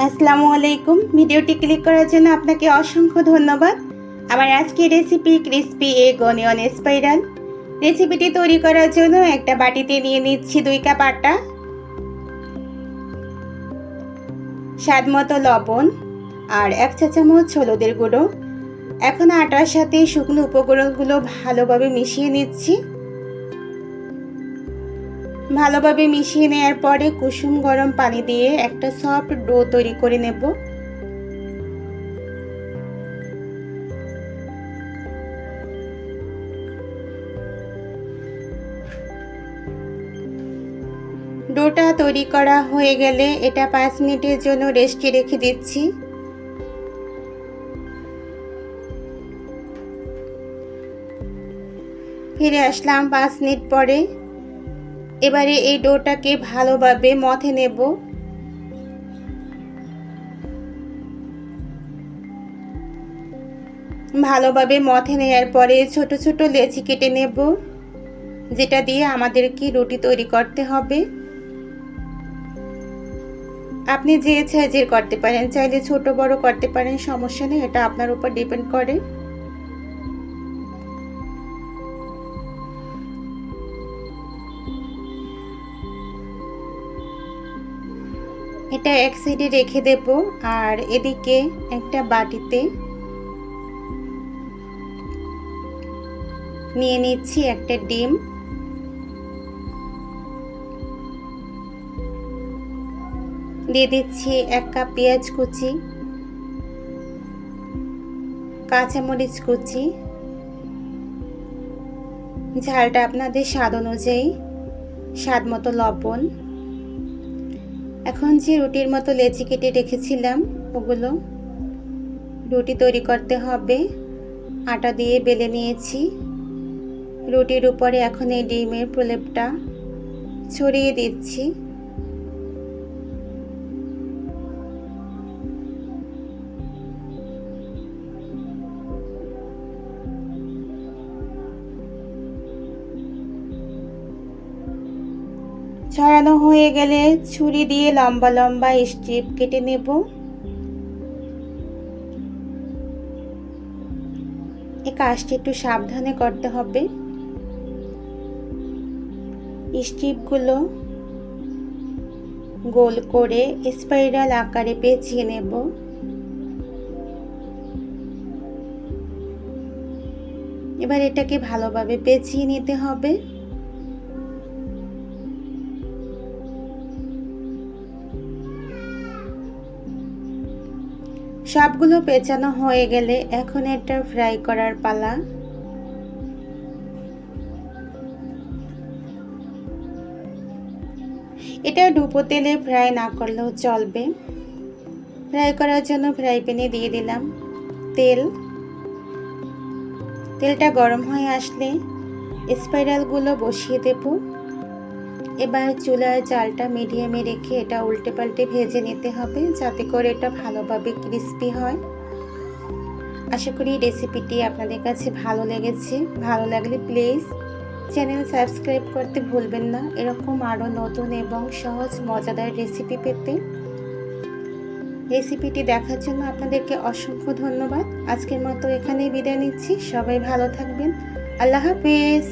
আসসালামু আলাইকুম। ভিডিওটি ক্লিক করার জন্য আপনাকে অসংখ্য ধন্যবাদ। আমার আজকের recipe crispy egg onion spiral. রেসিপিটি তৈরি করার জন্য একটা বাটিতে নিয়ে নিচ্ছি 2 কাপ আটা, স্বাদ মতো লবণ আর 1 চা চামচ হলুদের গুঁড়ো। এখন আটার সাথে শুকনো উপকরণগুলো ভালোভাবে মিশিয়ে নিচ্ছি। ভালোভাবে মিশিয়ে নেওয়ার পরে কুসুম গরম পানি দিয়ে একটা সফট ডো তৈরি করে নেব। ডোটা তৈরি করা হয়ে গেলে এটা 5 মিনিটের জন্য রেস্টে রেখে দিচ্ছি। ফিরে আসলাম 5 মিনিট পরে। এবারে এই ডোটাকে ভালোভাবে মথে নেব। ভালোভাবে মথে নেওয়ার পরে ছোট ছোট লেচি কেটে নেব, যেটা দিয়ে আমাদেরকে রুটি তৈরি করতে হবে। আপনি যে সাইজের করতে পারেন, চাইলে ছোট বড় করতে পারেন, সমস্যা নেই, এটা আপনার উপর ডিপেন্ড করে। এটা এক সাইডে রেখে দেব আর এদিকে একটা বাটিতে নিয়ে নিচ্ছি একটা ডিম। দিয়ে দিচ্ছি 1 কাপ পেঁয়াজ কুচি, কাঁচামরিচ কুচি, ঝালটা আপনাদের স্বাদ অনুযায়ী, স্বাদ মতো লবণ। এখন যে রুটির মতো লেচি কেটে রেখেছিলাম ওগুলো রুটি তৈরি করতে হবে। আটা দিয়ে বেলে নিয়েছি। রুটির উপরে এখন এই ডিমের প্রলেপটা ছড়িয়ে দিচ্ছি। ছড়ানো হয়ে গেলে ছুরি দিয়ে লম্বা লম্বা স্ট্রিপ কেটে নেব। এই কাজটি একটু সাবধানে করতে হবে। স্ট্রিপগুলো গোল করে স্পাইরাল আকারে পেঁচিয়ে নেব। এবার এটাকে ভালোভাবে পেঁচিয়ে নিতে হবে। সবগুলো পেঁচানো হয়ে গেলে এখন এটা ফ্রাই করার পালা। এটা ডুবো তেলে ফ্রাই না করলেও চলবে। ফ্রাই করার জন্য ফ্রাই প্যানে দিয়ে দিলাম তেল। তেলটা গরম হয়ে আসলে স্পাইরালগুলো বসিয়ে দেব। এবার চুলার জালটা মিডিয়ামে রেখে এটা উল্টে পাল্টে ভেজে নিতে হবে, যাতে করে এটা ভালোভাবে ক্রিস্পি হয়। আশা করি রেসিপিটি আপনাদের কাছে ভালো লেগেছে। ভালো লাগলে প্লিজ চ্যানেল সাবস্ক্রাইব করতে ভুলবেন না, এরকম আরও নতুন এবং সহজ মজাদার রেসিপি পেতে। রেসিপিটি দেখার জন্য আপনাদেরকে অসংখ্য ধন্যবাদ। আজকের মতো এখানেই বিদায় নিচ্ছি। সবাই ভালো থাকবেন। আল্লাহ হাফেজ।